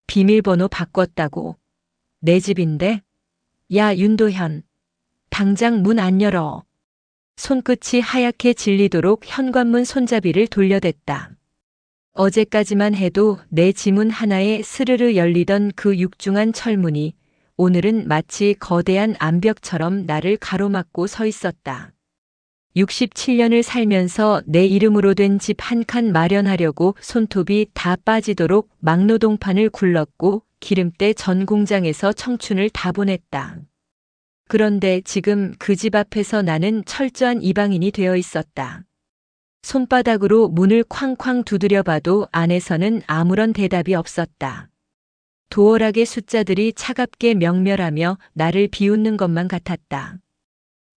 비밀번호 바꿨다고. 내 집인데? 야, 윤도현. 당장 문 안 열어. 손끝이 하얗게 질리도록 현관문 손잡이를 돌려댔다. 어제까지만 해도 내 지문 하나에 스르르 열리던 그 육중한 철문이 오늘은 마치 거대한 암벽처럼 나를 가로막고 서 있었다. 67년을 살면서 내 이름으로 된 집 한 칸 마련하려고 손톱이 다 빠지도록 막노동판을 굴렀고 기름때 전 공장에서 청춘을 다 보냈다. 그런데 지금 그 집 앞에서 나는 철저한 이방인이 되어 있었다. 손바닥으로 문을 쾅쾅 두드려 봐도 안에서는 아무런 대답이 없었다. 도어락의 숫자들이 차갑게 명멸하며 나를 비웃는 것만 같았다.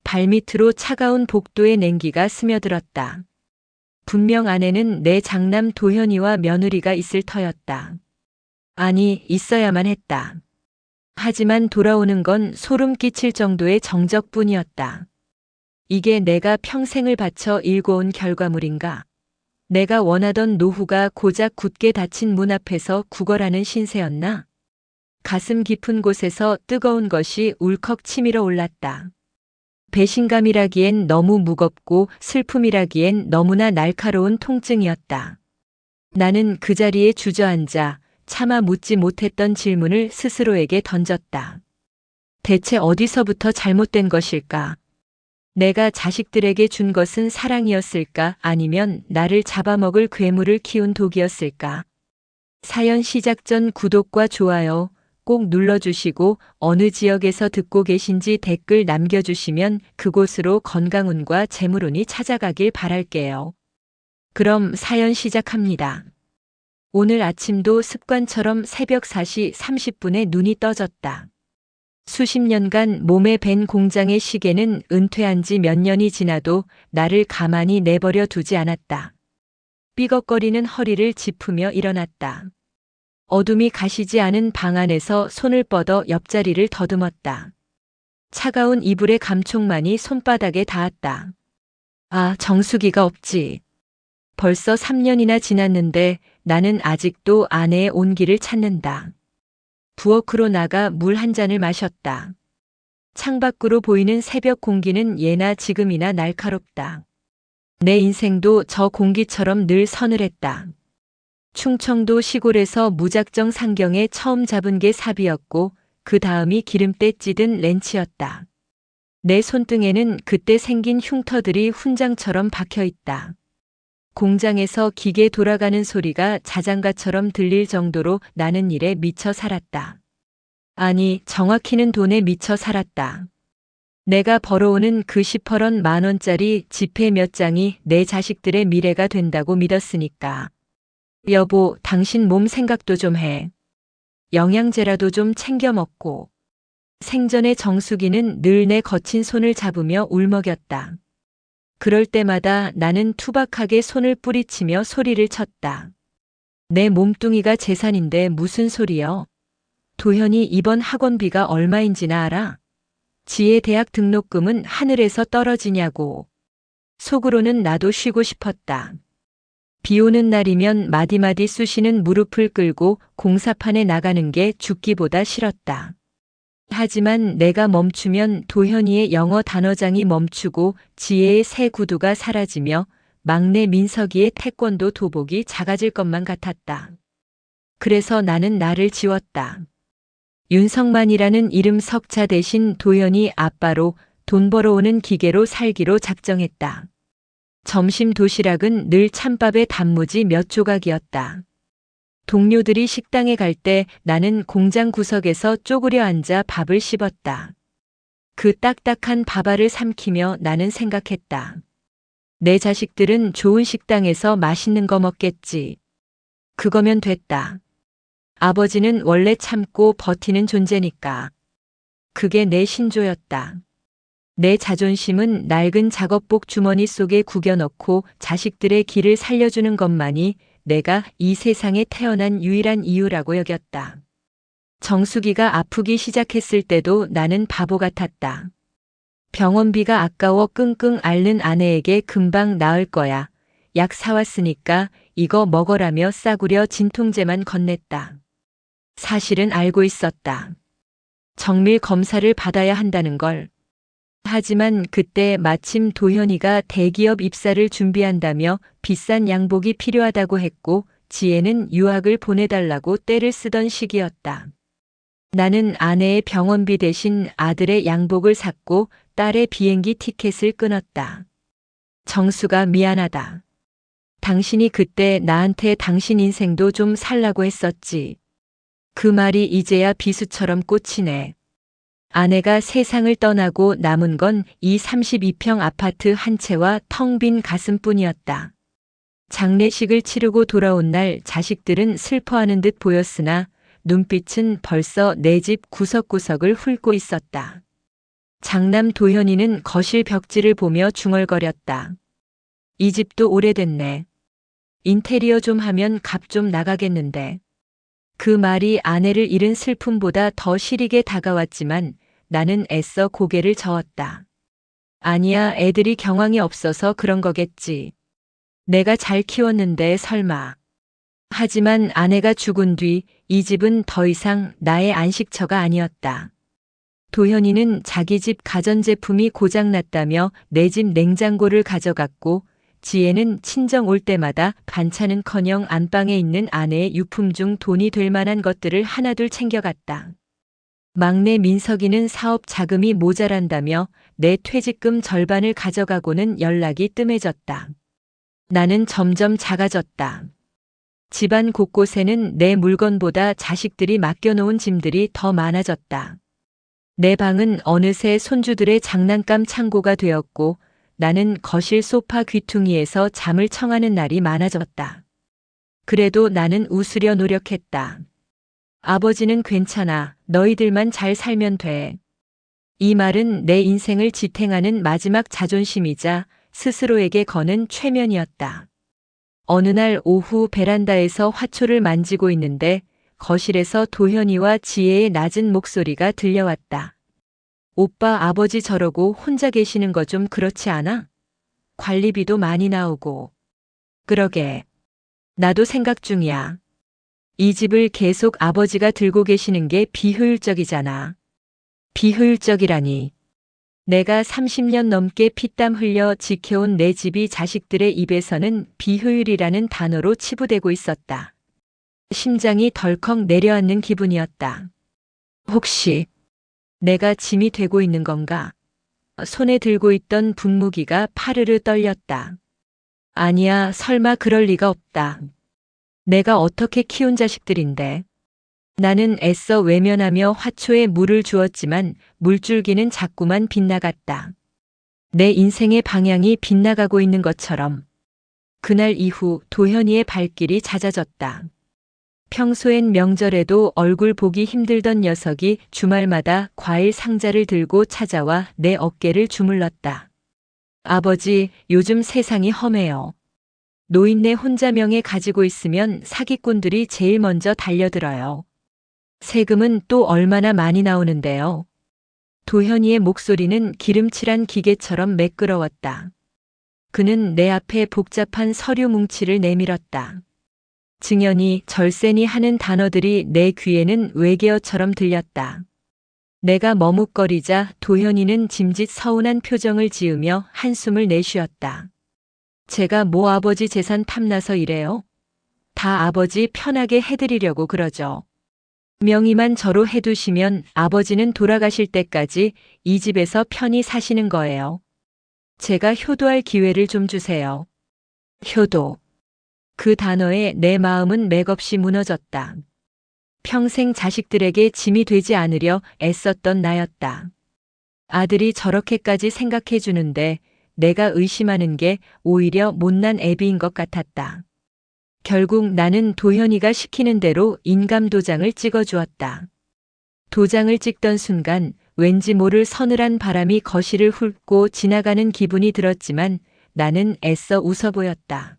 발밑으로 차가운 복도의 냉기가 스며들었다. 분명 안에는 내 장남 도현이와 며느리가 있을 터였다. 아니, 있어야만 했다. 하지만 돌아오는 건 소름 끼칠 정도의 정적뿐이었다. 이게 내가 평생을 바쳐 일궈온 결과물인가? 내가 원하던 노후가 고작 굳게 닫힌 문 앞에서 구걸하는 신세였나? 가슴 깊은 곳에서 뜨거운 것이 울컥 치밀어 올랐다. 배신감이라기엔 너무 무겁고 슬픔이라기엔 너무나 날카로운 통증이었다. 나는 그 자리에 주저앉아 차마 묻지 못했던 질문을 스스로에게 던졌다. 대체 어디서부터 잘못된 것일까? 내가 자식들에게 준 것은 사랑이었을까? 아니면 나를 잡아먹을 괴물을 키운 독이었을까? 사연 시작 전 구독과 좋아요 꼭 눌러주시고 어느 지역에서 듣고 계신지 댓글 남겨주시면 그곳으로 건강운과 재물운이 찾아가길 바랄게요. 그럼 사연 시작합니다. 오늘 아침도 습관처럼 새벽 4시 30분에 눈이 떠졌다. 수십 년간 몸에 밴 공장의 시계는 은퇴한 지 몇 년이 지나도 나를 가만히 내버려 두지 않았다. 삐걱거리는 허리를 짚으며 일어났다. 어둠이 가시지 않은 방 안에서 손을 뻗어 옆자리를 더듬었다. 차가운 이불의 감촉만이 손바닥에 닿았다. 아, 정수기가 없지. 벌써 3년이나 지났는데 나는 아직도 아내의 온기를 찾는다. 부엌으로 나가 물 한 잔을 마셨다. 창밖으로 보이는 새벽 공기는 예나 지금이나 날카롭다. 내 인생도 저 공기처럼 늘 서늘했다. 충청도 시골에서 무작정 상경에 처음 잡은 게 삽이었고 그 다음이 기름때 찌든 렌치였다. 내 손등에는 그때 생긴 흉터들이 훈장처럼 박혀 있다. 공장에서 기계 돌아가는 소리가 자장가처럼 들릴 정도로 나는 일에 미쳐 살았다. 아니, 정확히는 돈에 미쳐 살았다. 내가 벌어오는 그 10원 10,000원짜리 지폐 몇 장이 내 자식들의 미래가 된다고 믿었으니까. 여보, 당신 몸 생각도 좀 해. 영양제라도 좀 챙겨 먹고. 생전의 정수기는 늘 내 거친 손을 잡으며 울먹였다. 그럴 때마다 나는 투박하게 손을 뿌리치며 소리를 쳤다. 내 몸뚱이가 재산인데 무슨 소리여? 도현이 이번 학원비가 얼마인지나 알아? 지혜 대학 등록금은 하늘에서 떨어지냐고. 속으로는 나도 쉬고 싶었다. 비 오는 날이면 마디마디 쑤시는 무릎을 꿇고 공사판에 나가는 게 죽기보다 싫었다. 하지만 내가 멈추면 도현이의 영어 단어장이 멈추고 지혜의 새 구두가 사라지며 막내 민석이의 태권도 도복이 작아질 것만 같았다. 그래서 나는 나를 지웠다. 윤석만이라는 이름 석자 대신 도현이 아빠로 돈 벌어오는 기계로 살기로 작정했다. 점심 도시락은 늘 찬밥에 단무지 몇 조각이었다. 동료들이 식당에 갈 때 나는 공장 구석에서 쪼그려 앉아 밥을 씹었다. 그 딱딱한 밥알을 삼키며 나는 생각했다. 내 자식들은 좋은 식당에서 맛있는 거 먹겠지. 그거면 됐다. 아버지는 원래 참고 버티는 존재니까. 그게 내 신조였다. 내 자존심은 낡은 작업복 주머니 속에 구겨넣고 자식들의 길을 살려주는 것만이 내가 이 세상에 태어난 유일한 이유라고 여겼다. 정수기가 아프기 시작했을 때도 나는 바보 같았다. 병원비가 아까워 끙끙 앓는 아내에게 금방 나을 거야. 약 사왔으니까 이거 먹어라며 싸구려 진통제만 건넸다. 사실은 알고 있었다. 정밀 검사를 받아야 한다는 걸. 하지만 그때 마침 도현이가 대기업 입사를 준비한다며 비싼 양복이 필요하다고 했고 지혜는 유학을 보내달라고 떼를 쓰던 시기였다. 나는 아내의 병원비 대신 아들의 양복을 샀고 딸의 비행기 티켓을 끊었다. 정수가 미안하다. 당신이 그때 나한테 당신 인생도 좀 살라고 했었지. 그 말이 이제야 비수처럼 꽂히네. 아내가 세상을 떠나고 남은 건 이 32평 아파트 한 채와 텅 빈 가슴뿐이었다. 장례식을 치르고 돌아온 날 자식들은 슬퍼하는 듯 보였으나 눈빛은 벌써 내 집 구석구석을 훑고 있었다. 장남 도현이는 거실 벽지를 보며 중얼거렸다. 이 집도 오래됐네. 인테리어 좀 하면 값 좀 나가겠는데. 그 말이 아내를 잃은 슬픔보다 더 시리게 다가왔지만 나는 애써 고개를 저었다. 아니야, 애들이 경황이 없어서 그런 거겠지. 내가 잘 키웠는데 설마. 하지만 아내가 죽은 뒤 이 집은 더 이상 나의 안식처가 아니었다. 도현이는 자기 집 가전제품이 고장났다며 내 집 냉장고를 가져갔고 지혜는 친정 올 때마다 반찬은커녕 안방에 있는 아내의 유품 중 돈이 될 만한 것들을 하나둘 챙겨갔다. 막내 민석이는 사업 자금이 모자란다며 내 퇴직금 절반을 가져가고는 연락이 뜸해졌다. 나는 점점 작아졌다. 집안 곳곳에는 내 물건보다 자식들이 맡겨놓은 짐들이 더 많아졌다. 내 방은 어느새 손주들의 장난감 창고가 되었고 나는 거실 소파 귀퉁이에서 잠을 청하는 날이 많아졌다. 그래도 나는 웃으려 노력했다. 아버지는 괜찮아. 너희들만 잘 살면 돼. 이 말은 내 인생을 지탱하는 마지막 자존심이자 스스로에게 거는 최면이었다. 어느 날 오후 베란다에서 화초를 만지고 있는데 거실에서 도현이와 지혜의 낮은 목소리가 들려왔다. 오빠, 아버지 저러고 혼자 계시는 거 좀 그렇지 않아? 관리비도 많이 나오고. 그러게. 나도 생각 중이야. 이 집을 계속 아버지가 들고 계시는 게 비효율적이잖아. 비효율적이라니. 내가 30년 넘게 피땀 흘려 지켜온 내 집이 자식들의 입에서는 비효율이라는 단어로 치부되고 있었다. 심장이 덜컥 내려앉는 기분이었다. 혹시 내가 짐이 되고 있는 건가? 손에 들고 있던 분무기가 파르르 떨렸다. 아니야, 설마 그럴 리가 없다. 내가 어떻게 키운 자식들인데. 나는 애써 외면하며 화초에 물을 주었지만 물줄기는 자꾸만 빗나갔다. 내 인생의 방향이 빗나가고 있는 것처럼. 그날 이후 도현이의 발길이 잦아졌다. 평소엔 명절에도 얼굴 보기 힘들던 녀석이 주말마다 과일 상자를 들고 찾아와 내 어깨를 주물렀다. 아버지, 요즘 세상이 험해요. 노인네 혼자 명예 가지고 있으면 사기꾼들이 제일 먼저 달려들어요. 세금은 또 얼마나 많이 나오는데요. 도현이의 목소리는 기름칠한 기계처럼 매끄러웠다. 그는 내 앞에 복잡한 서류 뭉치를 내밀었다. 증여니, 절세니 하는 단어들이 내 귀에는 외계어처럼 들렸다. 내가 머뭇거리자 도현이는 짐짓 서운한 표정을 지으며 한숨을 내쉬었다. 제가 뭐 아버지 재산 탐나서 이래요? 다 아버지 편하게 해드리려고 그러죠. 명의만 저로 해두시면 아버지는 돌아가실 때까지 이 집에서 편히 사시는 거예요. 제가 효도할 기회를 좀 주세요. 효도. 그 단어에 내 마음은 맥없이 무너졌다. 평생 자식들에게 짐이 되지 않으려 애썼던 나였다. 아들이 저렇게까지 생각해 주는데 내가 의심하는 게 오히려 못난 애비인 것 같았다. 결국 나는 도현이가 시키는 대로 인감도장을 찍어주었다. 도장을 찍던 순간 왠지 모를 서늘한 바람이 거실을 훑고 지나가는 기분이 들었지만 나는 애써 웃어 보였다.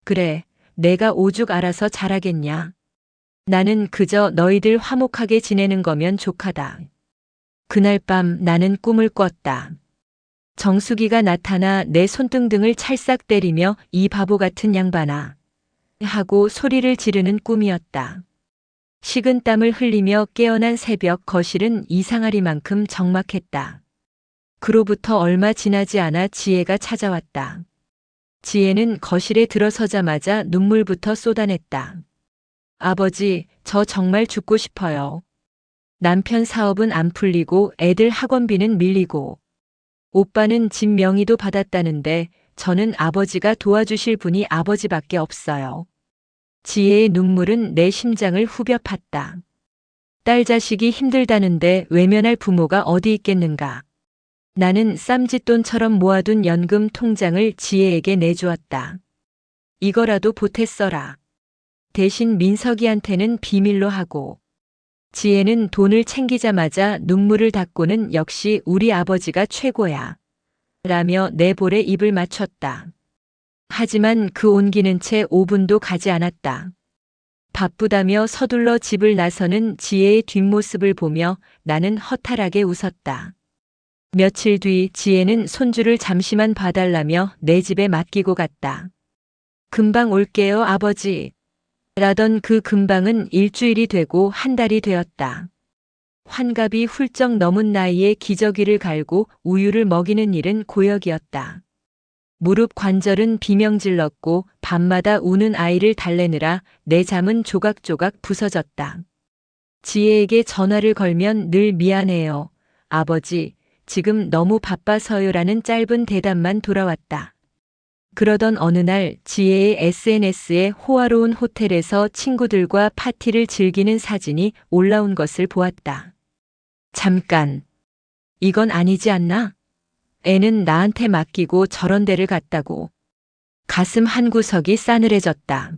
그래, 내가 오죽 알아서 잘하겠냐. 나는 그저 너희들 화목하게 지내는 거면 족하다. 그날 밤 나는 꿈을 꿨다. 정수기가 나타나 내 손등등을 찰싹 때리며 이 바보 같은 양반아 하고 소리를 지르는 꿈이었다. 식은 땀을 흘리며 깨어난 새벽 거실은 이상하리만큼 적막했다. 그로부터 얼마 지나지 않아 지혜가 찾아왔다. 지혜는 거실에 들어서자마자 눈물부터 쏟아냈다. 아버지, 저 정말 죽고 싶어요. 남편 사업은 안 풀리고 애들 학원비는 밀리고 오빠는 집 명의도 받았다는데 저는 아버지가 도와주실 분이 아버지밖에 없어요. 지혜의 눈물은 내 심장을 후벼 팠다. 딸 자식이 힘들다는데 외면할 부모가 어디 있겠는가. 나는 쌈짓돈처럼 모아둔 연금 통장을 지혜에게 내주었다. 이거라도 보태 써라. 대신 민석이한테는 비밀로 하고. 지혜는 돈을 챙기자마자 눈물을 닦고는 역시 우리 아버지가 최고야. 라며 내 볼에 입을 맞췄다. 하지만 그 온기는 채 5분도 가지 않았다. 바쁘다며 서둘러 집을 나서는 지혜의 뒷모습을 보며 나는 허탈하게 웃었다. 며칠 뒤 지혜는 손주를 잠시만 봐달라며 내 집에 맡기고 갔다. 금방 올게요, 아버지. 라던 그 금방은 일주일이 되고 한 달이 되었다. 환갑이 훌쩍 넘은 나이에 기저귀를 갈고 우유를 먹이는 일은 고역이었다. 무릎 관절은 비명질렀고 밤마다 우는 아이를 달래느라 내 잠은 조각조각 부서졌다. 지혜에게 전화를 걸면 늘 미안해요. 아버지, 지금 너무 바빠서요라는 짧은 대답만 돌아왔다. 그러던 어느 날 지혜의 SNS에 호화로운 호텔에서 친구들과 파티를 즐기는 사진이 올라온 것을 보았다. 잠깐. 이건 아니지 않나? 애는 나한테 맡기고 저런 데를 갔다고. 가슴 한구석이 싸늘해졌다.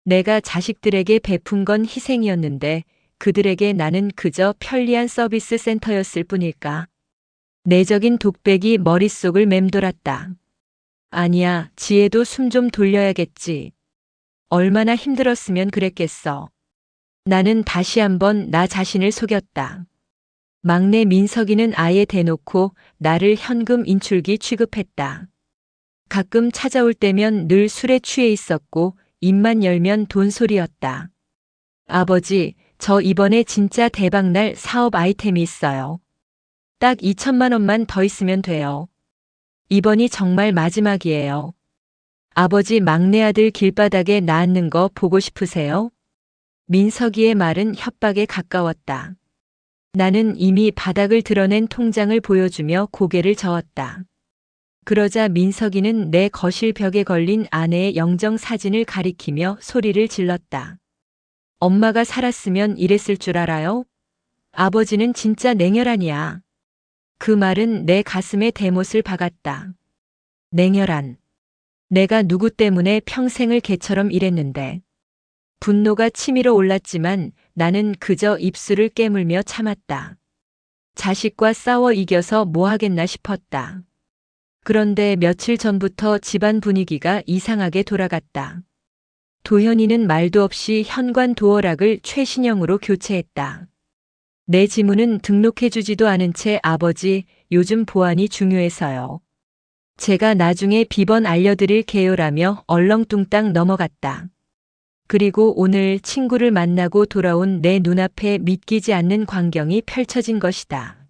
내가 자식들에게 베푼 건 희생이었는데 그들에게 나는 그저 편리한 서비스 센터였을 뿐일까? 내적인 독백이 머릿속을 맴돌았다. 아니야, 지혜도 숨 좀 돌려야겠지. 얼마나 힘들었으면 그랬겠어. 나는 다시 한번 나 자신을 속였다. 막내 민석이는 아예 대놓고 나를 현금 인출기 취급했다. 가끔 찾아올 때면 늘 술에 취해 있었고 입만 열면 돈소리였다. 아버지, 저 이번에 진짜 대박날 사업 아이템이 있어요. 딱 2천만 원만 더 있으면 돼요. 이번이 정말 마지막이에요. 아버지 막내 아들 길바닥에 낳는 거 보고 싶으세요? 민석이의 말은 협박에 가까웠다. 나는 이미 바닥을 드러낸 통장을 보여주며 고개를 저었다. 그러자 민석이는 내 거실 벽에 걸린 아내의 영정 사진을 가리키며 소리를 질렀다. 엄마가 살았으면 이랬을 줄 알아요? 아버지는 진짜 냉혈한이야. 그 말은 내 가슴에 대못을 박았다. 냉혈한. 내가 누구 때문에 평생을 개처럼 일했는데. 분노가 치밀어 올랐지만 나는 그저 입술을 깨물며 참았다. 자식과 싸워 이겨서 뭐 하겠나 싶었다. 그런데 며칠 전부터 집안 분위기가 이상하게 돌아갔다. 도현이는 말도 없이 현관 도어락을 최신형으로 교체했다. 내 지문은 등록해주지도 않은 채 아버지, 요즘 보안이 중요해서요. 제가 나중에 비번 알려드릴게요라며 얼렁뚱땅 넘어갔다. 그리고 오늘 친구를 만나고 돌아온 내 눈앞에 믿기지 않는 광경이 펼쳐진 것이다.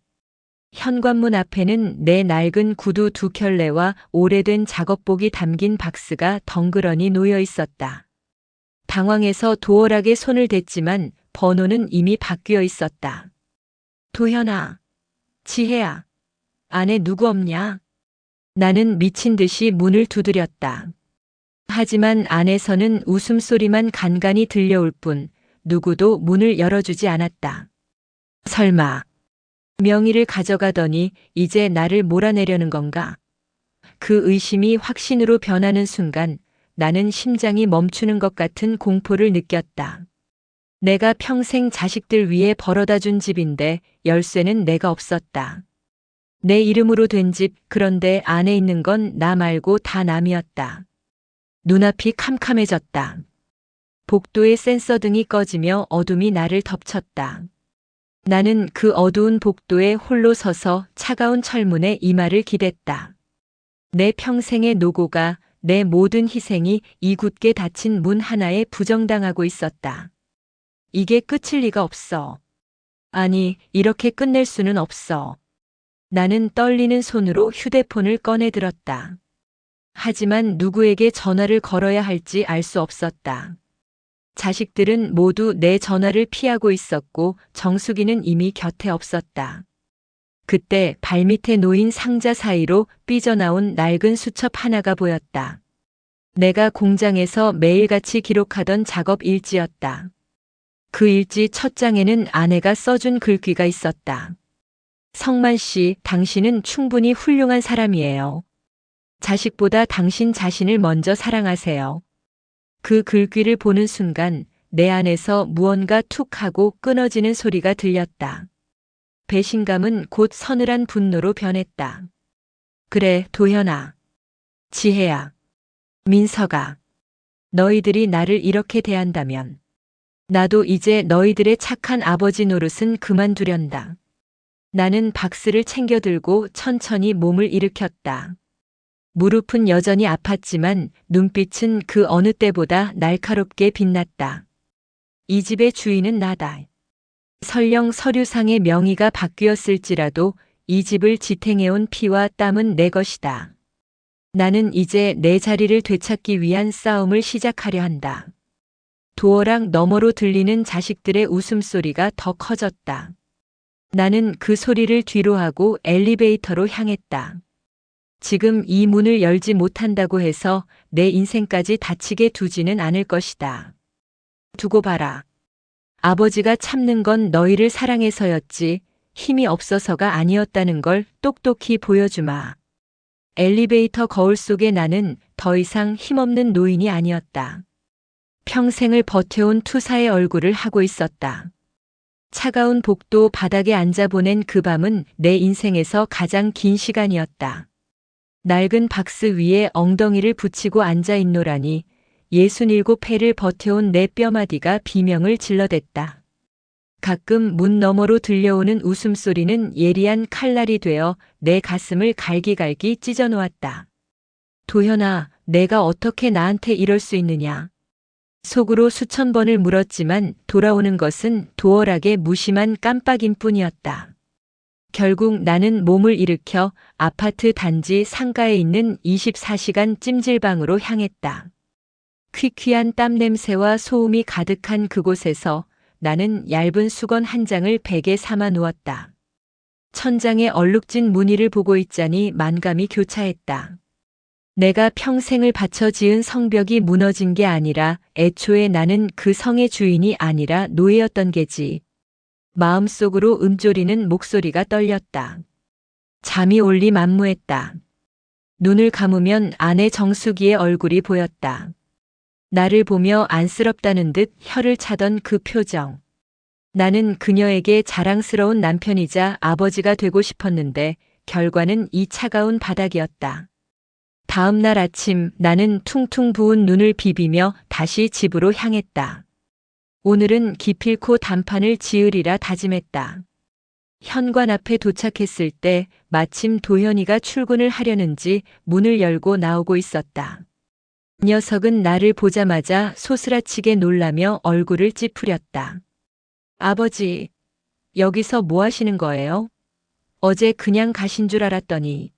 현관문 앞에는 내 낡은 구두 2켤레와 오래된 작업복이 담긴 박스가 덩그러니 놓여 있었다. 당황해서 도어락에 손을 댔지만 번호는 이미 바뀌어 있었다. 도현아, 지혜야, 안에 누구 없냐? 나는 미친 듯이 문을 두드렸다. 하지만 안에서는 웃음소리만 간간히 들려올 뿐 누구도 문을 열어주지 않았다. 설마 명의를 가져가더니 이제 나를 몰아내려는 건가? 그 의심이 확신으로 변하는 순간 나는 심장이 멈추는 것 같은 공포를 느꼈다. 내가 평생 자식들 위해 벌어다 준 집인데 열쇠는 내가 없었다. 내 이름으로 된 집, 그런데 안에 있는 건 나 말고 다 남이었다. 눈앞이 캄캄해졌다. 복도의 센서등이 꺼지며 어둠이 나를 덮쳤다. 나는 그 어두운 복도에 홀로 서서 차가운 철문에 이마를 기댔다. 내 평생의 노고가, 내 모든 희생이 이 굳게 닫힌 문 하나에 부정당하고 있었다. 이게 끝일 리가 없어. 아니, 이렇게 끝낼 수는 없어. 나는 떨리는 손으로 휴대폰을 꺼내 들었다. 하지만 누구에게 전화를 걸어야 할지 알 수 없었다. 자식들은 모두 내 전화를 피하고 있었고 정수기는 이미 곁에 없었다. 그때 발밑에 놓인 상자 사이로 삐져나온 낡은 수첩 하나가 보였다. 내가 공장에서 매일같이 기록하던 작업 일지였다. 그 일지 첫 장에는 아내가 써준 글귀가 있었다. 성만 씨, 당신은 충분히 훌륭한 사람이에요. 자식보다 당신 자신을 먼저 사랑하세요. 그 글귀를 보는 순간 내 안에서 무언가 툭 하고 끊어지는 소리가 들렸다. 배신감은 곧 서늘한 분노로 변했다. 그래, 도현아. 지혜야. 민서가. 너희들이 나를 이렇게 대한다면 나도 이제 너희들의 착한 아버지 노릇은 그만두련다. 나는 박스를 챙겨 들고 천천히 몸을 일으켰다. 무릎은 여전히 아팠지만 눈빛은 그 어느 때보다 날카롭게 빛났다. 이 집의 주인은 나다. 설령 서류상의 명의가 바뀌었을지라도 이 집을 지탱해온 피와 땀은 내 것이다. 나는 이제 내 자리를 되찾기 위한 싸움을 시작하려 한다. 도어락 너머로 들리는 자식들의 웃음소리가 더 커졌다. 나는 그 소리를 뒤로하고 엘리베이터로 향했다. 지금 이 문을 열지 못한다고 해서 내 인생까지 다치게 두지는 않을 것이다. 두고 봐라. 아버지가 참는 건 너희를 사랑해서였지 힘이 없어서가 아니었다는 걸 똑똑히 보여주마. 엘리베이터 거울 속에 나는 더 이상 힘없는 노인이 아니었다. 평생을 버텨온 투사의 얼굴을 하고 있었다. 차가운 복도 바닥에 앉아 보낸 그 밤은 내 인생에서 가장 긴 시간이었다. 낡은 박스 위에 엉덩이를 붙이고 앉아 있노라니 67회를 버텨온 내 뼈마디가 비명을 질러댔다. 가끔 문 너머로 들려오는 웃음소리는 예리한 칼날이 되어 내 가슴을 갈기갈기 찢어놓았다. 도현아, 내가 어떻게 나한테 이럴 수 있느냐. 속으로 수천 번을 물었지만 돌아오는 것은 도어락의 무심한 깜빡임 뿐이었다. 결국 나는 몸을 일으켜 아파트 단지 상가에 있는 24시간 찜질방으로 향했다. 퀴퀴한 땀 냄새와 소음이 가득한 그곳에서 나는 얇은 수건 한 장을 베개 삼아 누웠다. 천장에 얼룩진 무늬를 보고 있자니 만감이 교차했다. 내가 평생을 바쳐 지은 성벽이 무너진 게 아니라 애초에 나는 그 성의 주인이 아니라 노예였던 게지. 마음속으로 음조리는 목소리가 떨렸다. 잠이 올리 만무했다. 눈을 감으면 아내 정수기의 얼굴이 보였다. 나를 보며 안쓰럽다는 듯 혀를 차던 그 표정. 나는 그녀에게 자랑스러운 남편이자 아버지가 되고 싶었는데 결과는 이 차가운 바닥이었다. 다음 날 아침 나는 퉁퉁 부은 눈을 비비며 다시 집으로 향했다. 오늘은 기필코 단판을 지으리라 다짐했다. 현관 앞에 도착했을 때 마침 도현이가 출근을 하려는지 문을 열고 나오고 있었다. 녀석은 나를 보자마자 소스라치게 놀라며 얼굴을 찌푸렸다. 아버지, 여기서 뭐 하시는 거예요? 어제 그냥 가신 줄 알았더니.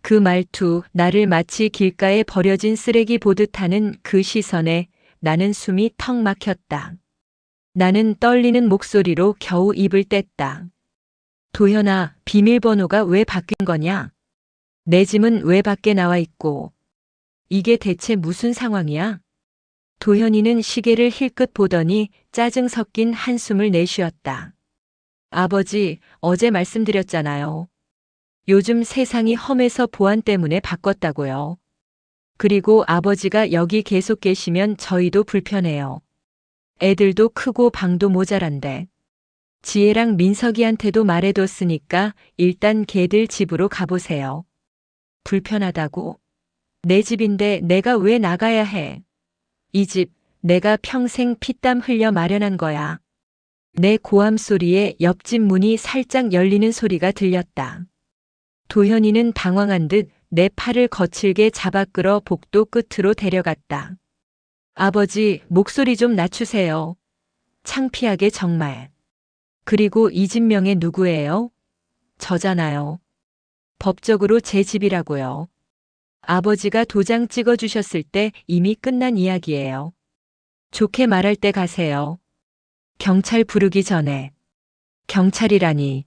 그 말투, 나를 마치 길가에 버려진 쓰레기 보듯 하는 그 시선에 나는 숨이 턱 막혔다. 나는 떨리는 목소리로 겨우 입을 뗐다. 도현아, 비밀번호가 왜 바뀐 거냐? 내 짐은 왜 밖에 나와 있고. 이게 대체 무슨 상황이야? 도현이는 시계를 힐끗 보더니 짜증 섞인 한숨을 내쉬었다. 아버지, 어제 말씀드렸잖아요. 요즘 세상이 험해서 보안 때문에 바꿨다고요. 그리고 아버지가 여기 계속 계시면 저희도 불편해요. 애들도 크고 방도 모자란데. 지혜랑 민석이한테도 말해뒀으니까 일단 걔들 집으로 가보세요. 불편하다고? 내 집인데 내가 왜 나가야 해? 이 집 내가 평생 피땀 흘려 마련한 거야. 내 고함 소리에 옆집 문이 살짝 열리는 소리가 들렸다. 도현이는 당황한 듯 내 팔을 거칠게 잡아 끌어 복도 끝으로 데려갔다. 아버지, 목소리 좀 낮추세요. 창피하게 정말. 그리고 이 집 명예 누구예요? 저잖아요. 법적으로 제 집이라고요. 아버지가 도장 찍어주셨을 때 이미 끝난 이야기예요. 좋게 말할 때 가세요. 경찰 부르기 전에. 경찰이라니.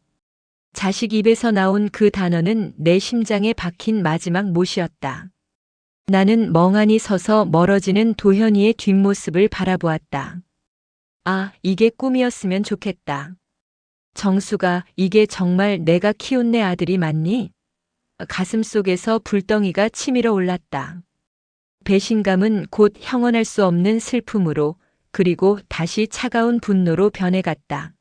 자식 입에서 나온 그 단어는 내 심장에 박힌 마지막 못이었다. 나는 멍하니 서서 멀어지는 도현이의 뒷모습을 바라보았다. 아, 이게 꿈이었으면 좋겠다. 정수가 이게 정말 내가 키운 내 아들이 맞니? 가슴속에서 불덩이가 치밀어 올랐다. 배신감은 곧 형언할 수 없는 슬픔으로 그리고 다시 차가운 분노로 변해갔다.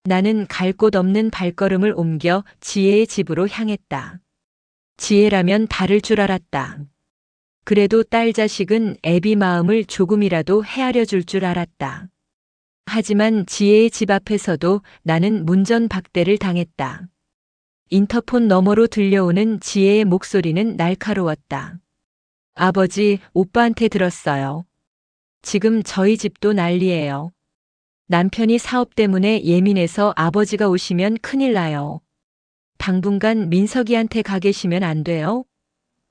나는 갈 곳 없는 발걸음을 옮겨 지혜의 집으로 향했다. 지혜라면 다를 줄 알았다. 그래도 딸 자식은 애비 마음을 조금이라도 헤아려 줄 줄 알았다. 하지만 지혜의 집 앞에서도 나는 문전박대를 당했다. 인터폰 너머로 들려오는 지혜의 목소리는 날카로웠다. 아버지, 오빠한테 들었어요. 지금 저희 집도 난리예요. 남편이 사업 때문에 예민해서 아버지가 오시면 큰일 나요. 당분간 민석이한테 가 계시면 안 돼요?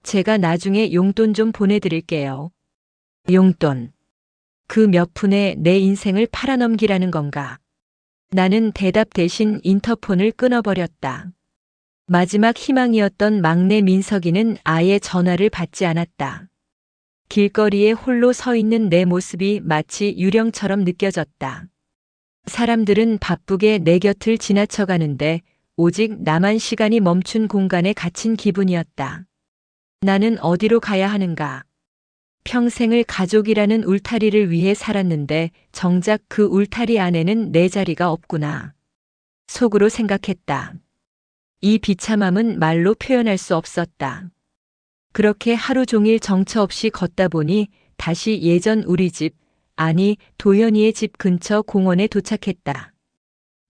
제가 나중에 용돈 좀 보내드릴게요. 용돈. 그 몇 푼에 내 인생을 팔아넘기라는 건가? 나는 대답 대신 인터폰을 끊어버렸다. 마지막 희망이었던 막내 민석이는 아예 전화를 받지 않았다. 길거리에 홀로 서 있는 내 모습이 마치 유령처럼 느껴졌다. 사람들은 바쁘게 내 곁을 지나쳐가는데 오직 나만 시간이 멈춘 공간에 갇힌 기분이었다. 나는 어디로 가야 하는가? 평생을 가족이라는 울타리를 위해 살았는데 정작 그 울타리 안에는 내 자리가 없구나. 속으로 생각했다. 이 비참함은 말로 표현할 수 없었다. 그렇게 하루 종일 정처 없이 걷다 보니 다시 예전 우리 집, 아니 도현이의 집 근처 공원에 도착했다.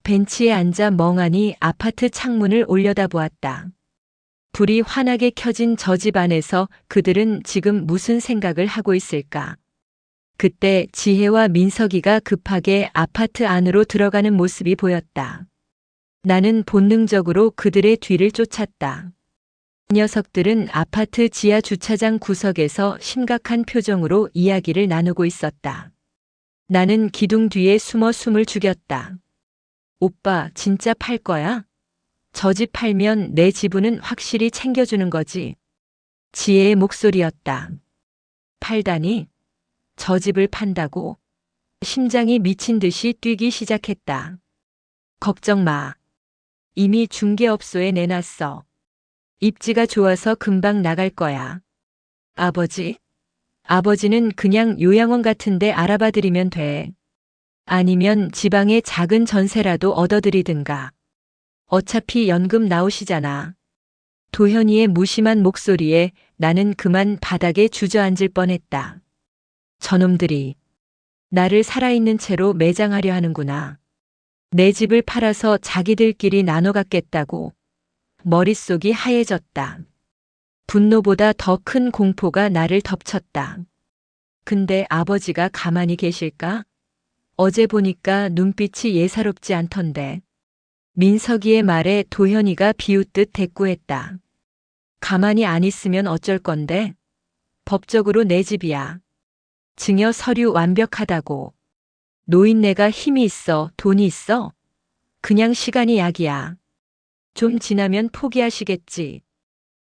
벤치에 앉아 멍하니 아파트 창문을 올려다보았다. 불이 환하게 켜진 저 집 안에서 그들은 지금 무슨 생각을 하고 있을까? 그때 지혜와 민석이가 급하게 아파트 안으로 들어가는 모습이 보였다. 나는 본능적으로 그들의 뒤를 쫓았다. 녀석들은 아파트 지하 주차장 구석에서 심각한 표정으로 이야기를 나누고 있었다. 나는 기둥 뒤에 숨어 숨을 죽였다. 오빠, 진짜 팔 거야? 저 집 팔면 내 지분은 확실히 챙겨주는 거지. 지혜의 목소리였다. 팔다니? 저 집을 판다고? 심장이 미친 듯이 뛰기 시작했다. 걱정 마. 이미 중개업소에 내놨어. 입지가 좋아서 금방 나갈 거야. 아버지? 아버지는 그냥 요양원 같은데 알아봐 드리면 돼. 아니면 지방에 작은 전세라도 얻어드리든가. 어차피 연금 나오시잖아. 도현이의 무심한 목소리에 나는 그만 바닥에 주저앉을 뻔했다. 저놈들이 나를 살아있는 채로 매장하려 하는구나. 내 집을 팔아서 자기들끼리 나눠 갖겠다고. 머릿속이 하얘졌다. 분노보다 더 큰 공포가 나를 덮쳤다. 근데 아버지가 가만히 계실까? 어제 보니까 눈빛이 예사롭지 않던데. 민석이의 말에 도현이가 비웃듯 대꾸했다. 가만히 안 있으면 어쩔 건데? 법적으로 내 집이야. 증여 서류 완벽하다고. 노인네가 힘이 있어, 돈이 있어? 그냥 시간이 약이야. 좀 지나면 포기하시겠지.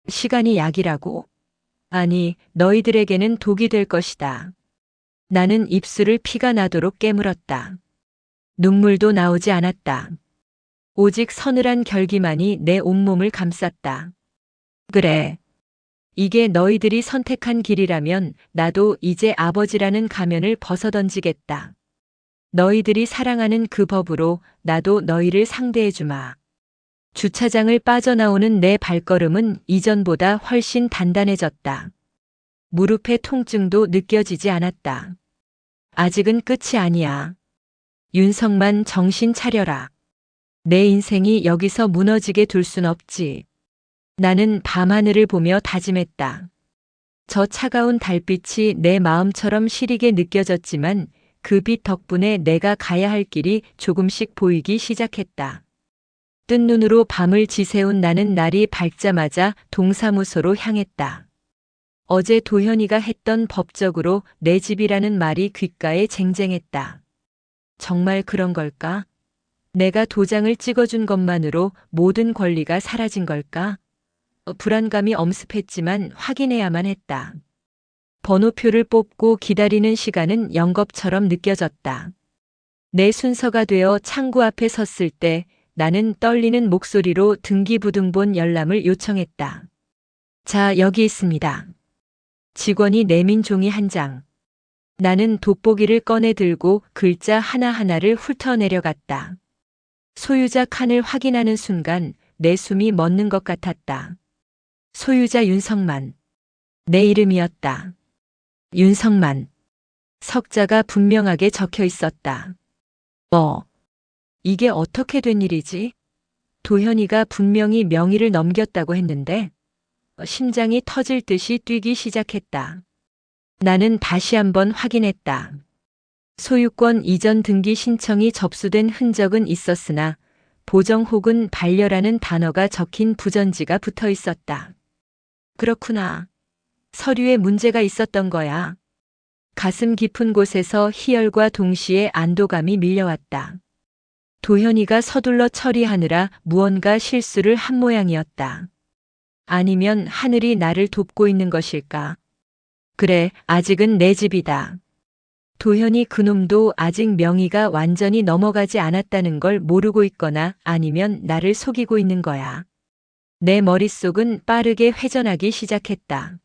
시간이 약이라고? 아니, 너희들에게는 독이 될 것이다. 나는 입술을 피가 나도록 깨물었다. 눈물도 나오지 않았다. 오직 서늘한 결기만이 내 온몸을 감쌌다. 그래. 이게 너희들이 선택한 길이라면 나도 이제 아버지라는 가면을 벗어던지겠다. 너희들이 사랑하는 그 법으로 나도 너희를 상대해주마. 주차장을 빠져나오는 내 발걸음은 이전보다 훨씬 단단해졌다. 무릎의 통증도 느껴지지 않았다. 아직은 끝이 아니야. 윤석만 정신 차려라. 내 인생이 여기서 무너지게 둘 순 없지. 나는 밤하늘을 보며 다짐했다. 저 차가운 달빛이 내 마음처럼 시리게 느껴졌지만 그 빛 덕분에 내가 가야 할 길이 조금씩 보이기 시작했다. 뜬 눈으로 밤을 지새운 나는 날이 밝자마자 동사무소로 향했다. 어제 도현이가 했던 법적으로 내 집이라는 말이 귓가에 쟁쟁했다. 정말 그런 걸까? 내가 도장을 찍어준 것만으로 모든 권리가 사라진 걸까? 불안감이 엄습했지만 확인해야만 했다. 번호표를 뽑고 기다리는 시간은 영겁처럼 느껴졌다. 내 순서가 되어 창구 앞에 섰을 때 나는 떨리는 목소리로 등기부등본 열람을 요청했다. 자, 여기 있습니다. 직원이 내민 종이 한 장. 나는 돋보기를 꺼내 들고 글자 하나하나를 훑어내려갔다. 소유자 칸을 확인하는 순간 내 숨이 멎는 것 같았다. 소유자 윤성만. 내 이름이었다. 윤성만. 석자가 분명하게 적혀 있었다. 이게 어떻게 된 일이지? 도현이가 분명히 명의를 넘겼다고 했는데 심장이 터질 듯이 뛰기 시작했다. 나는 다시 한번 확인했다. 소유권 이전 등기 신청이 접수된 흔적은 있었으나 보정 혹은 반려라는 단어가 적힌 부전지가 붙어 있었다. 그렇구나. 서류에 문제가 있었던 거야. 가슴 깊은 곳에서 희열과 동시에 안도감이 밀려왔다. 도현이가 서둘러 처리하느라 무언가 실수를 한 모양이었다. 아니면 하늘이 나를 돕고 있는 것일까? 그래, 아직은 내 집이다. 도현이 그놈도 아직 명의가 완전히 넘어가지 않았다는 걸 모르고 있거나 아니면 나를 속이고 있는 거야. 내 머릿속은 빠르게 회전하기 시작했다.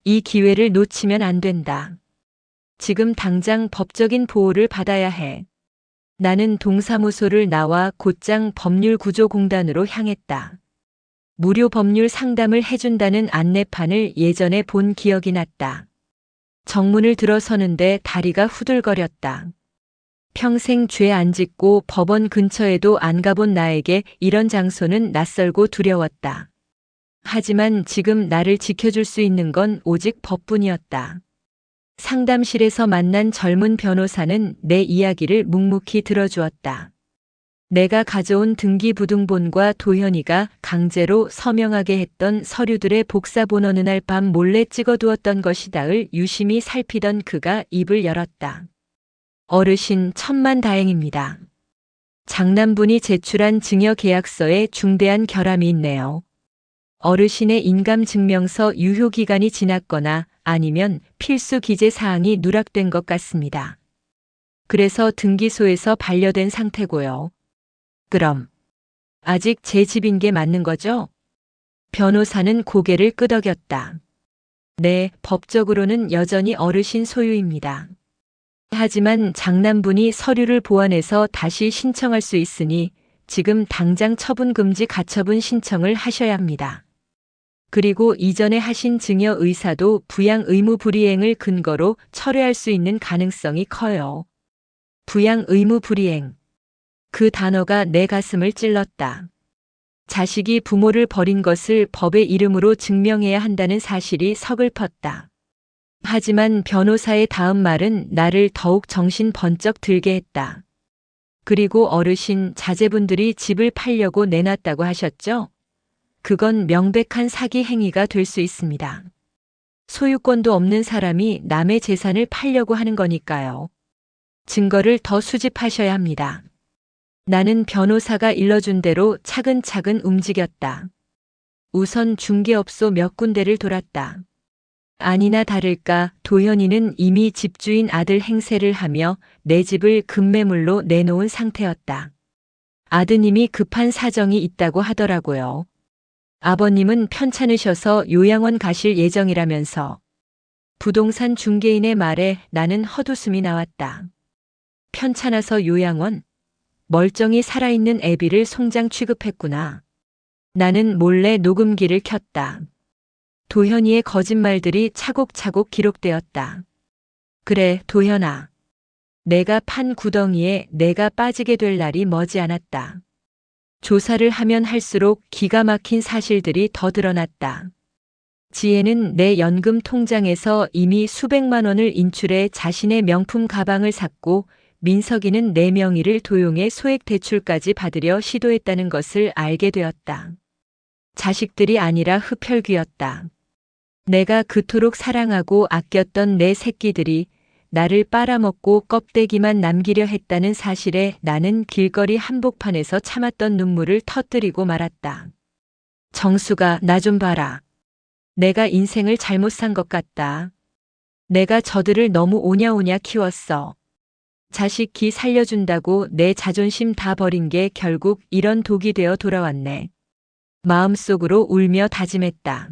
이 기회를 놓치면 안 된다. 지금 당장 법적인 보호를 받아야 해. 나는 동사무소를 나와 곧장 법률구조공단으로 향했다. 무료 법률 상담을 해준다는 안내판을 예전에 본 기억이 났다. 정문을 들어서는데 다리가 후들거렸다. 평생 죄 안 짓고 법원 근처에도 안 가본 나에게 이런 장소는 낯설고 두려웠다. 하지만 지금 나를 지켜줄 수 있는 건 오직 법뿐이었다. 상담실에서 만난 젊은 변호사는 내 이야기를 묵묵히 들어주었다. 내가 가져온 등기부등본과 도현이가 강제로 서명하게 했던 서류들의 복사본 어느 날 밤 몰래 찍어두었던 것이다을 유심히 살피던 그가 입을 열었다. 어르신 천만다행입니다. 장남분이 제출한 증여계약서에 중대한 결함이 있네요. 어르신의 인감증명서 유효기간이 지났거나 아니면 필수 기재사항이 누락된 것 같습니다. 그래서 등기소에서 반려된 상태고요. 그럼 아직 제 집인 게 맞는 거죠? 변호사는 고개를 끄덕였다. 네, 법적으로는 여전히 어르신 소유입니다. 하지만 장남분이 서류를 보완해서 다시 신청할 수 있으니 지금 당장 처분금지 가처분 신청을 하셔야 합니다. 그리고 이전에 하신 증여 의사도 부양 의무 불이행을 근거로 철회할 수 있는 가능성이 커요. 부양 의무 불이행. 그 단어가 내 가슴을 찔렀다. 자식이 부모를 버린 것을 법의 이름으로 증명해야 한다는 사실이 서글펐다. 하지만 변호사의 다음 말은 나를 더욱 정신 번쩍 들게 했다. 그리고 어르신 자제분들이 집을 팔려고 내놨다고 하셨죠? 그건 명백한 사기 행위가 될 수 있습니다. 소유권도 없는 사람이 남의 재산을 팔려고 하는 거니까요. 증거를 더 수집하셔야 합니다. 나는 변호사가 일러준 대로 차근차근 움직였다. 우선 중개업소 몇 군데를 돌았다. 아니나 다를까 도현이는 이미 집주인 아들 행세를 하며 내 집을 급매물로 내놓은 상태였다. 아드님이 급한 사정이 있다고 하더라고요. 아버님은 편찮으셔서 요양원 가실 예정이라면서. 부동산 중개인의 말에 나는 헛웃음이 나왔다. 편찮아서 요양원? 멀쩡히 살아있는 애비를 송장 취급했구나. 나는 몰래 녹음기를 켰다. 도현이의 거짓말들이 차곡차곡 기록되었다. 그래, 도현아. 내가 판 구덩이에 내가 빠지게 될 날이 머지않았다. 조사를 하면 할수록 기가 막힌 사실들이 더 드러났다. 지혜는 내 연금 통장에서 이미 수백만 원을 인출해 자신의 명품 가방을 샀고 민석이는 내 명의를 도용해 소액 대출까지 받으려 시도했다는 것을 알게 되었다. 자식들이 아니라 흡혈귀였다. 내가 그토록 사랑하고 아꼈던 내 새끼들이 나를 빨아먹고 껍데기만 남기려 했다는 사실에 나는 길거리 한복판에서 참았던 눈물을 터뜨리고 말았다. 정수가 나 좀 봐라. 내가 인생을 잘못 산 것 같다. 내가 저들을 너무 오냐오냐 키웠어. 자식 기 살려준다고 내 자존심 다 버린 게 결국 이런 독이 되어 돌아왔네. 마음속으로 울며 다짐했다.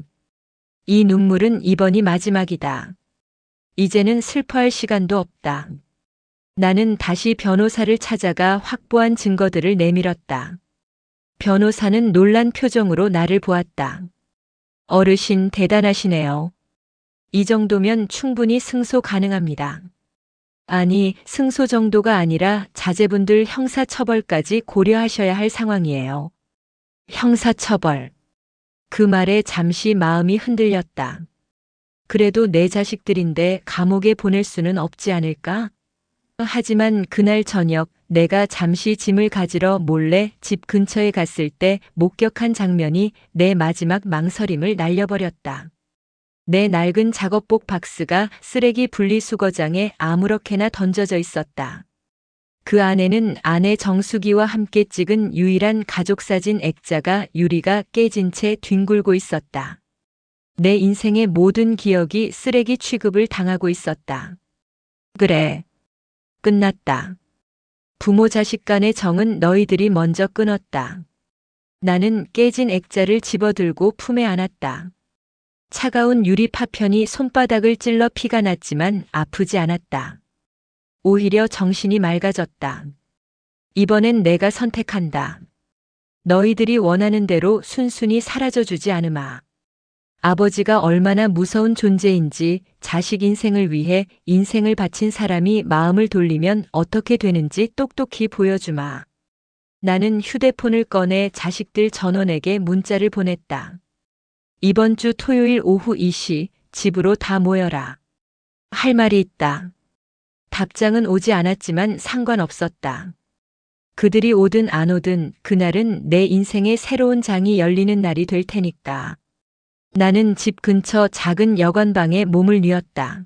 이 눈물은 이번이 마지막이다. 이제는 슬퍼할 시간도 없다. 나는 다시 변호사를 찾아가 확보한 증거들을 내밀었다. 변호사는 놀란 표정으로 나를 보았다. 어르신 대단하시네요. 이 정도면 충분히 승소 가능합니다. 아니, 승소 정도가 아니라 자제분들 형사처벌까지 고려하셔야 할 상황이에요. 형사처벌. 그 말에 잠시 마음이 흔들렸다. 그래도 내 자식들인데 감옥에 보낼 수는 없지 않을까? 하지만 그날 저녁 내가 잠시 짐을 가지러 몰래 집 근처에 갔을 때 목격한 장면이 내 마지막 망설임을 날려버렸다. 내 낡은 작업복 박스가 쓰레기 분리수거장에 아무렇게나 던져져 있었다. 그 안에는 아내 정수기와 함께 찍은 유일한 가족사진 액자가 유리가 깨진 채 뒹굴고 있었다. 내 인생의 모든 기억이 쓰레기 취급을 당하고 있었다. 그래. 끝났다. 부모 자식 간의 정은 너희들이 먼저 끊었다. 나는 깨진 액자를 집어들고 품에 안았다. 차가운 유리 파편이 손바닥을 찔러 피가 났지만 아프지 않았다. 오히려 정신이 맑아졌다. 이번엔 내가 선택한다. 너희들이 원하는 대로 순순히 사라져주지 않으마. 아버지가 얼마나 무서운 존재인지 자식 인생을 위해 인생을 바친 사람이 마음을 돌리면 어떻게 되는지 똑똑히 보여주마. 나는 휴대폰을 꺼내 자식들 전원에게 문자를 보냈다. 이번 주 토요일 오후 2시 집으로 다 모여라. 할 말이 있다. 답장은 오지 않았지만 상관없었다. 그들이 오든 안 오든 그날은 내 인생의 새로운 장이 열리는 날이 될 테니까. 나는 집 근처 작은 여관방에 몸을 뉘었다.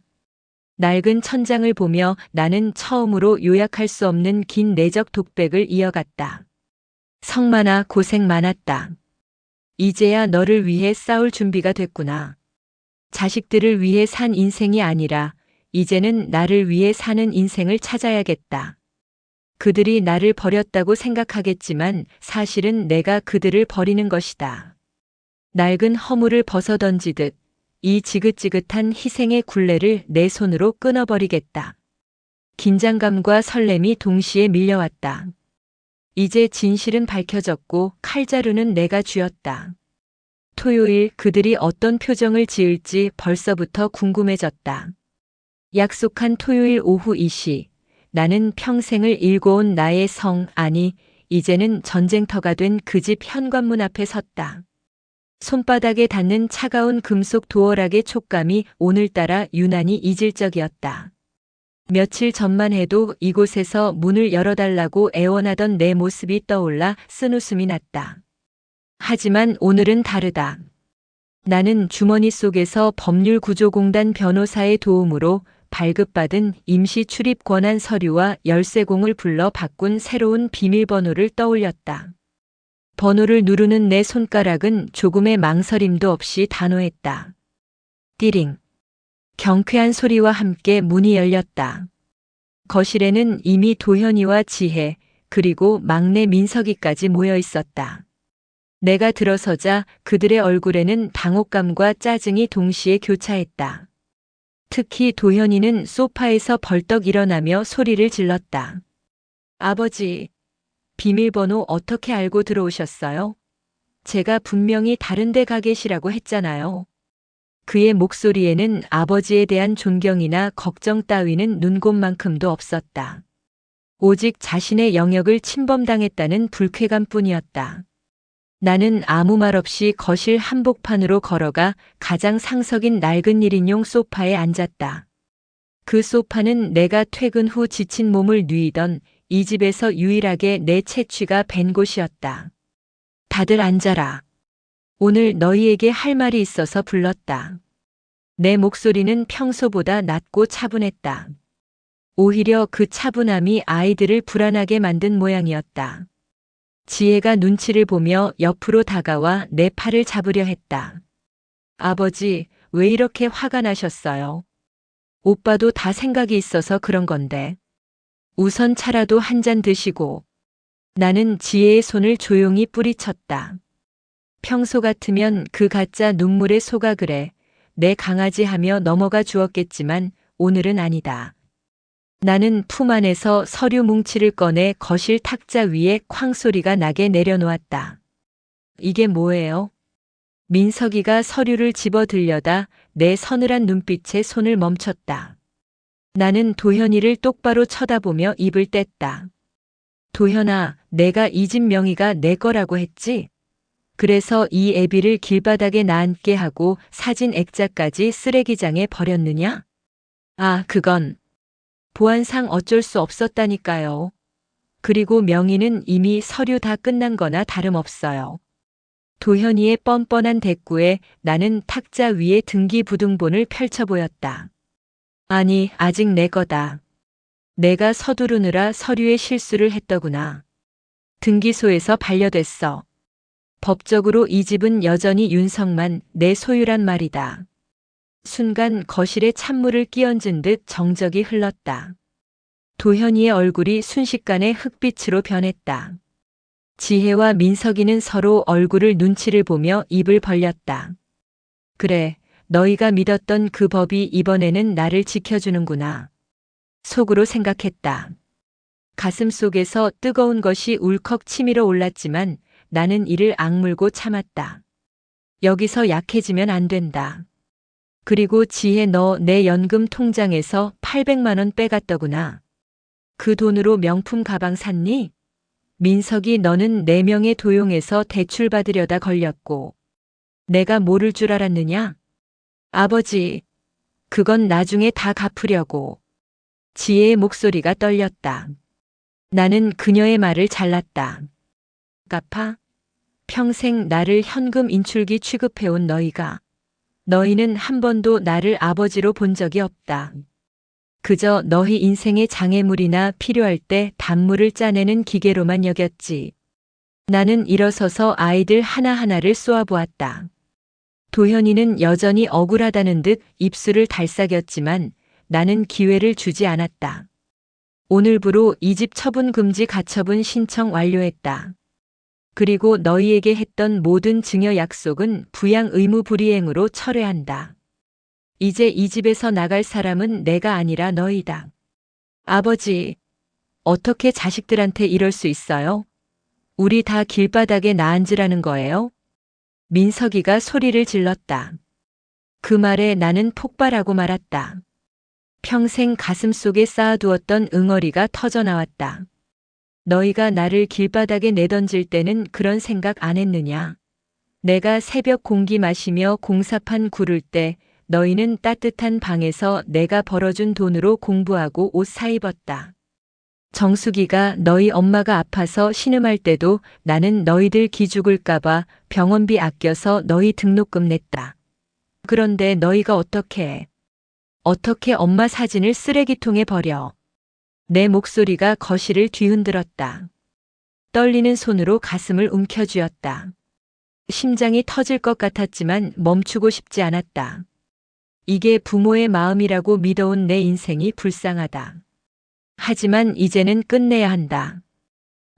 낡은 천장을 보며 나는 처음으로 요약할 수 없는 긴 내적 독백을 이어갔다. 성만아 고생 많았다. 이제야 너를 위해 싸울 준비가 됐구나. 자식들을 위해 산 인생이 아니라 이제는 나를 위해 사는 인생을 찾아야겠다. 그들이 나를 버렸다고 생각하겠지만 사실은 내가 그들을 버리는 것이다. 낡은 허물을 벗어던지듯 이 지긋지긋한 희생의 굴레를 내 손으로 끊어버리겠다. 긴장감과 설렘이 동시에 밀려왔다. 이제 진실은 밝혀졌고 칼자루는 내가 쥐었다. 토요일 그들이 어떤 표정을 지을지 벌써부터 궁금해졌다. 약속한 토요일 오후 2시 나는 평생을 일궈온 나의 성, 아니 이제는 전쟁터가 된 그 집 현관문 앞에 섰다. 손바닥에 닿는 차가운 금속 도어락의 촉감이 오늘따라 유난히 이질적이었다. 며칠 전만 해도 이곳에서 문을 열어달라고 애원하던 내 모습이 떠올라 쓴웃음이 났다. 하지만 오늘은 다르다. 나는 주머니 속에서 법률구조공단 변호사의 도움으로 발급받은 임시 출입 권한 서류와 열쇠공을 불러 바꾼 새로운 비밀번호를 떠올렸다. 번호를 누르는 내 손가락은 조금의 망설임도 없이 단호했다. 띠링. 경쾌한 소리와 함께 문이 열렸다. 거실에는 이미 도현이와 지혜, 그리고 막내 민석이까지 모여 있었다. 내가 들어서자 그들의 얼굴에는 당혹감과 짜증이 동시에 교차했다. 특히 도현이는 소파에서 벌떡 일어나며 소리를 질렀다. 아버지, 비밀번호 어떻게 알고 들어오셨어요? 제가 분명히 다른 데 가 계시라고 했잖아요. 그의 목소리에는 아버지에 대한 존경이나 걱정 따위는 눈곱만큼도 없었다. 오직 자신의 영역을 침범당했다는 불쾌감뿐이었다. 나는 아무 말 없이 거실 한복판으로 걸어가 가장 상석인 낡은 1인용 소파에 앉았다. 그 소파는 내가 퇴근 후 지친 몸을 누이던 이 집에서 유일하게 내 채취가 밴 곳이었다. 다들 앉아라. 오늘 너희에게 할 말이 있어서 불렀다. 내 목소리는 평소보다 낮고 차분했다. 오히려 그 차분함이 아이들을 불안하게 만든 모양이었다. 지혜가 눈치를 보며 옆으로 다가와 내 팔을 잡으려 했다. 아버지, 왜 이렇게 화가 나셨어요? 오빠도 다 생각이 있어서 그런 건데. 우선 차라도 한 잔 드시고. 나는 지혜의 손을 조용히 뿌리쳤다. 평소 같으면 그 가짜 눈물에 속아 그래. 내 강아지 하며 넘어가 주었겠지만 오늘은 아니다. 나는 품 안에서 서류 뭉치를 꺼내 거실 탁자 위에 쾅 소리가 나게 내려놓았다. 이게 뭐예요? 민석이가 서류를 집어 들려다 내 서늘한 눈빛에 손을 멈췄다. 나는 도현이를 똑바로 쳐다보며 입을 뗐다. 도현아, 내가 이 집 명의가 내 거라고 했지? 그래서 이 애비를 길바닥에 놔앉게 하고 사진 액자까지 쓰레기장에 버렸느냐? 아, 그건 보안상 어쩔 수 없었다니까요. 그리고 명의는 이미 서류 다 끝난 거나 다름없어요. 도현이의 뻔뻔한 대꾸에 나는 탁자 위에 등기부등본을 펼쳐 보였다. 아니, 아직 내 거다. 내가 서두르느라 서류에 실수를 했더구나. 등기소에서 반려됐어. 법적으로 이 집은 여전히 윤석만 내 소유란 말이다. 순간 거실에 찬물을 끼얹은 듯 정적이 흘렀다. 도현이의 얼굴이 순식간에 흑빛으로 변했다. 지혜와 민석이는 서로 얼굴을 눈치를 보며 입을 벌렸다. 그래, 너희가 믿었던 그 법이 이번에는 나를 지켜주는구나. 속으로 생각했다. 가슴 속에서 뜨거운 것이 울컥 치밀어 올랐지만 나는 이를 악물고 참았다. 여기서 약해지면 안 된다. 그리고 지혜, 너 내 연금 통장에서 800만 원 빼갔더구나. 그 돈으로 명품 가방 샀니? 민석이, 너는 4명의 도용에서 대출 받으려다 걸렸고 내가 모를 줄 알았느냐? 아버지, 그건 나중에 다 갚으려고. 지혜의 목소리가 떨렸다. 나는 그녀의 말을 잘랐다. 갚아? 평생 나를 현금 인출기 취급해온 너희는 한 번도 나를 아버지로 본 적이 없다. 그저 너희 인생의 장애물이나 필요할 때 단물을 짜내는 기계로만 여겼지. 나는 일어서서 아이들 하나하나를 쏘아보았다. 도현이는 여전히 억울하다는 듯 입술을 달싹였지만 나는 기회를 주지 않았다. 오늘부로 이 집 처분금지 가처분 신청 완료했다. 그리고 너희에게 했던 모든 증여 약속은 부양 의무 불이행으로 철회한다. 이제 이 집에서 나갈 사람은 내가 아니라 너희다. 아버지, 어떻게 자식들한테 이럴 수 있어요? 우리 다 길바닥에 나앉으라는 거예요? 민석이가 소리를 질렀다. 그 말에 나는 폭발하고 말았다. 평생 가슴속에 쌓아두었던 응어리가 터져나왔다. 너희가 나를 길바닥에 내던질 때는 그런 생각 안 했느냐? 내가 새벽 공기 마시며 공사판 구를 때 너희는 따뜻한 방에서 내가 벌어준 돈으로 공부하고 옷 사입었다. 정수기가 너희 엄마가 아파서 신음할 때도 나는 너희들 기죽을까봐 병원비 아껴서 너희 등록금 냈다. 그런데 너희가 어떻게 엄마 사진을 쓰레기통에 버려. 내 목소리가 거실을 뒤흔들었다. 떨리는 손으로 가슴을 움켜쥐었다. 심장이 터질 것 같았지만 멈추고 싶지 않았다. 이게 부모의 마음이라고 믿어온 내 인생이 불쌍하다. 하지만 이제는 끝내야 한다.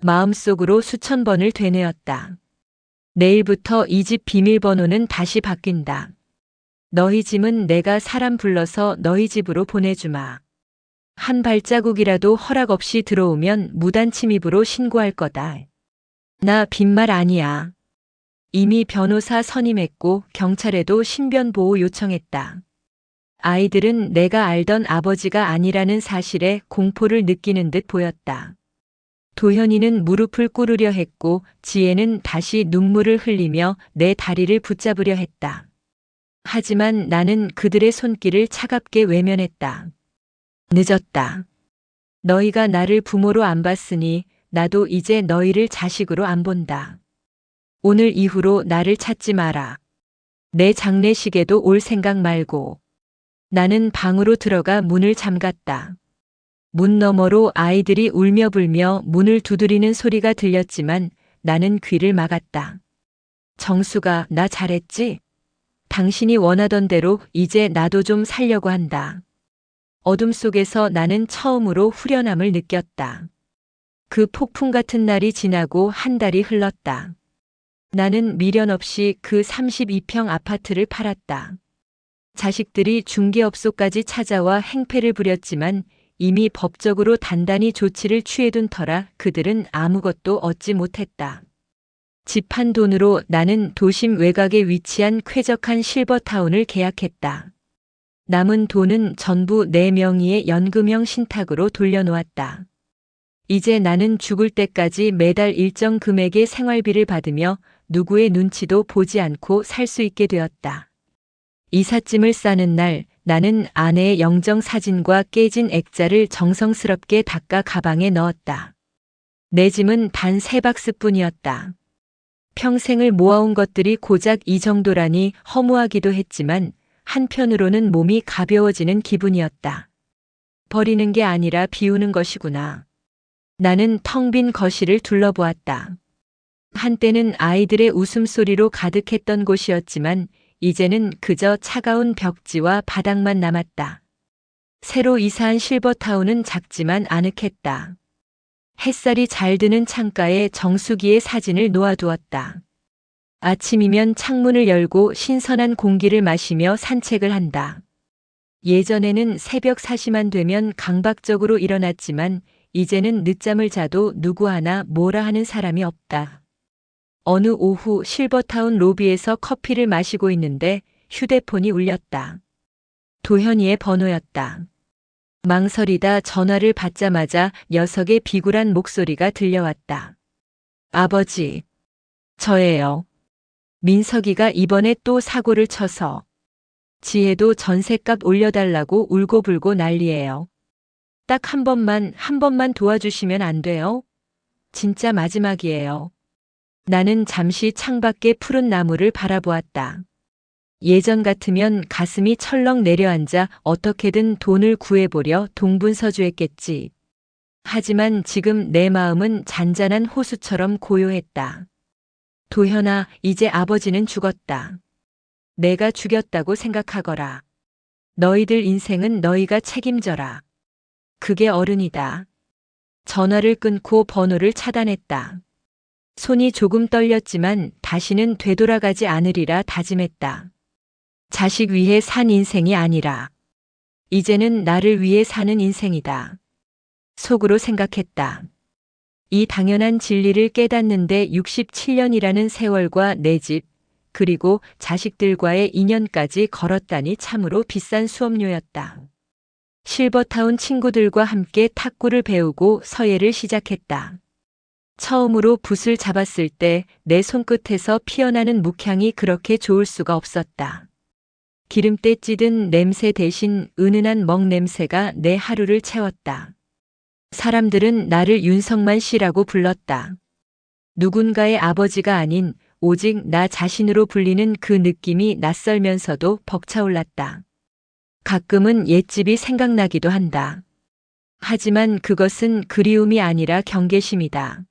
마음속으로 수천 번을 되뇌었다. 내일부터 이 집 비밀번호는 다시 바뀐다. 너희 집은 내가 사람 불러서 너희 집으로 보내주마. 한 발자국이라도 허락 없이 들어오면 무단 침입으로 신고할 거다. 나 빈말 아니야. 이미 변호사 선임했고 경찰에도 신변 보호 요청했다. 아이들은 내가 알던 아버지가 아니라는 사실에 공포를 느끼는 듯 보였다. 도현이는 무릎을 꿇으려 했고 지혜는 다시 눈물을 흘리며 내 다리를 붙잡으려 했다. 하지만 나는 그들의 손길을 차갑게 외면했다. 늦었다. 너희가 나를 부모로 안 봤으니 나도 이제 너희를 자식으로 안 본다. 오늘 이후로 나를 찾지 마라. 내 장례식에도 올 생각 말고. 나는 방으로 들어가 문을 잠갔다. 문 너머로 아이들이 울며 불며 문을 두드리는 소리가 들렸지만 나는 귀를 막았다. 정수가 나 잘했지? 당신이 원하던 대로 이제 나도 좀 살려고 한다. 어둠 속에서 나는 처음으로 후련함을 느꼈다. 그 폭풍 같은 날이 지나고 한 달이 흘렀다. 나는 미련 없이 그 32평 아파트를 팔았다. 자식들이 중개업소까지 찾아와 행패를 부렸지만 이미 법적으로 단단히 조치를 취해둔 터라 그들은 아무것도 얻지 못했다. 집 한 돈으로 나는 도심 외곽에 위치한 쾌적한 실버타운을 계약했다. 남은 돈은 전부 내 명의의 연금형 신탁으로 돌려놓았다. 이제 나는 죽을 때까지 매달 일정 금액의 생활비를 받으며 누구의 눈치도 보지 않고 살 수 있게 되었다. 이삿짐을 싸는 날 나는 아내의 영정 사진과 깨진 액자를 정성스럽게 닦아 가방에 넣었다. 내 짐은 단 3박스뿐이었다. 평생을 모아온 것들이 고작 이 정도라니 허무하기도 했지만 한편으로는 몸이 가벼워지는 기분이었다. 버리는 게 아니라 비우는 것이구나. 나는 텅 빈 거실을 둘러보았다. 한때는 아이들의 웃음소리로 가득했던 곳이었지만 이제는 그저 차가운 벽지와 바닥만 남았다. 새로 이사한 실버타운은 작지만 아늑했다. 햇살이 잘 드는 창가에 정수기의 사진을 놓아두었다. 아침이면 창문을 열고 신선한 공기를 마시며 산책을 한다. 예전에는 새벽 4시만 되면 강박적으로 일어났지만 이제는 늦잠을 자도 누구 하나 뭐라 하는 사람이 없다. 어느 오후 실버타운 로비에서 커피를 마시고 있는데 휴대폰이 울렸다. 도현이의 번호였다. 망설이다 전화를 받자마자 녀석의 비굴한 목소리가 들려왔다. 아버지, 저예요. 민석이가 이번에 또 사고를 쳐서 지혜도 전셋값 올려달라고 울고불고 난리예요. 딱 한 번만 도와주시면 안 돼요? 진짜 마지막이에요. 나는 잠시 창밖의 푸른 나무를 바라보았다. 예전 같으면 가슴이 철렁 내려앉아 어떻게든 돈을 구해보려 동분서주했겠지. 하지만 지금 내 마음은 잔잔한 호수처럼 고요했다. 도현아, 이제 아버지는 죽었다. 내가 죽였다고 생각하거라. 너희들 인생은 너희가 책임져라. 그게 어른이다. 전화를 끊고 번호를 차단했다. 손이 조금 떨렸지만 다시는 되돌아가지 않으리라 다짐했다. 자식 위해 산 인생이 아니라 이제는 나를 위해 사는 인생이다. 속으로 생각했다. 이 당연한 진리를 깨닫는데 67년이라는 세월과 내 집, 그리고 자식들과의 인연까지 걸었다니 참으로 비싼 수업료였다. 실버타운 친구들과 함께 탁구를 배우고 서예를 시작했다. 처음으로 붓을 잡았을 때 내 손끝에서 피어나는 묵향이 그렇게 좋을 수가 없었다. 기름때 찌든 냄새 대신 은은한 먹 냄새가 내 하루를 채웠다. 사람들은 나를 윤석만 씨라고 불렀다. 누군가의 아버지가 아닌 오직 나 자신으로 불리는 그 느낌이 낯설면서도 벅차올랐다. 가끔은 옛집이 생각나기도 한다. 하지만 그것은 그리움이 아니라 경계심이다.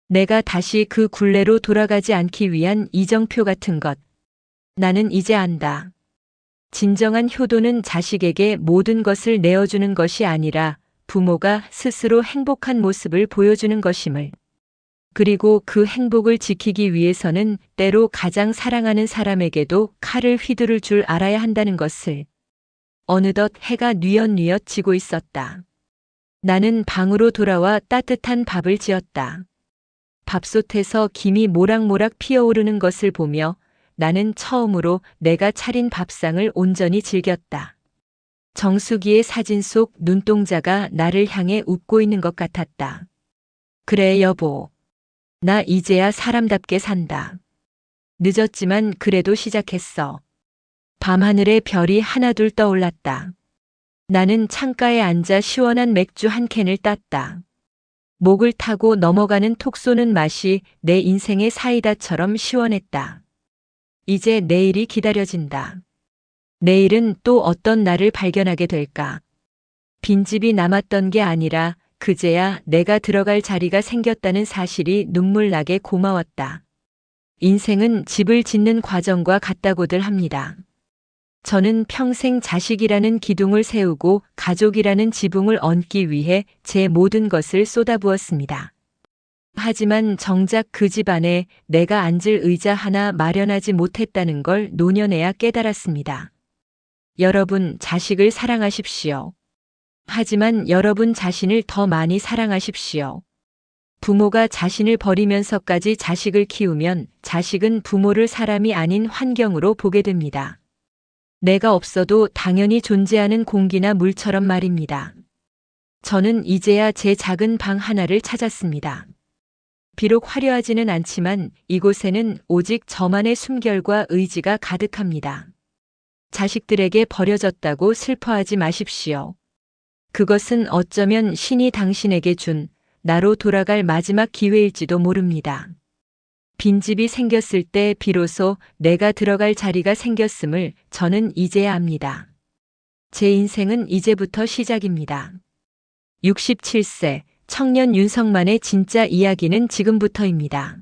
내가 다시 그 굴레로 돌아가지 않기 위한 이정표 같은 것. 나는 이제 안다. 진정한 효도는 자식에게 모든 것을 내어주는 것이 아니라 부모가 스스로 행복한 모습을 보여주는 것임을. 그리고 그 행복을 지키기 위해서는 때로 가장 사랑하는 사람에게도 칼을 휘두를 줄 알아야 한다는 것을. 어느덧 해가 뉘엿뉘엿 지고 있었다. 나는 방으로 돌아와 따뜻한 밥을 지었다. 밥솥에서 김이 모락모락 피어오르는 것을 보며 나는 처음으로 내가 차린 밥상을 온전히 즐겼다. 정수기의 사진 속 눈동자가 나를 향해 웃고 있는 것 같았다. 그래, 여보. 나 이제야 사람답게 산다. 늦었지만 그래도 시작했어. 밤하늘에 별이 하나둘 떠올랐다. 나는 창가에 앉아 시원한 맥주 한 캔을 땄다. 목을 타고 넘어가는 톡 쏘는 맛이 내 인생의 사이다처럼 시원했다. 이제 내일이 기다려진다. 내일은 또 어떤 나를 발견하게 될까? 빈집이 남았던 게 아니라 그제야 내가 들어갈 자리가 생겼다는 사실이 눈물 나게 고마웠다. 인생은 집을 짓는 과정과 같다고들 합니다. 저는 평생 자식이라는 기둥을 세우고 가족이라는 지붕을 얹기 위해 제 모든 것을 쏟아부었습니다. 하지만 정작 그 집안에 내가 앉을 의자 하나 마련하지 못했다는 걸 노년에야 깨달았습니다. 여러분 자식을 사랑하십시오. 하지만 여러분 자신을 더 많이 사랑하십시오. 부모가 자신을 버리면서까지 자식을 키우면 자식은 부모를 사람이 아닌 환경으로 보게 됩니다. 내가 없어도 당연히 존재하는 공기나 물처럼 말입니다. 저는 이제야 제 작은 방 하나를 찾았습니다. 비록 화려하지는 않지만 이곳에는 오직 저만의 숨결과 의지가 가득합니다. 자식들에게 버려졌다고 슬퍼하지 마십시오. 그것은 어쩌면 신이 당신에게 준 나로 돌아갈 마지막 기회일지도 모릅니다. 빈집이 생겼을 때 비로소 내가 들어갈 자리가 생겼음을 저는 이제야 압니다. 제 인생은 이제부터 시작입니다. 67세 청년 윤석만의 진짜 이야기는 지금부터입니다.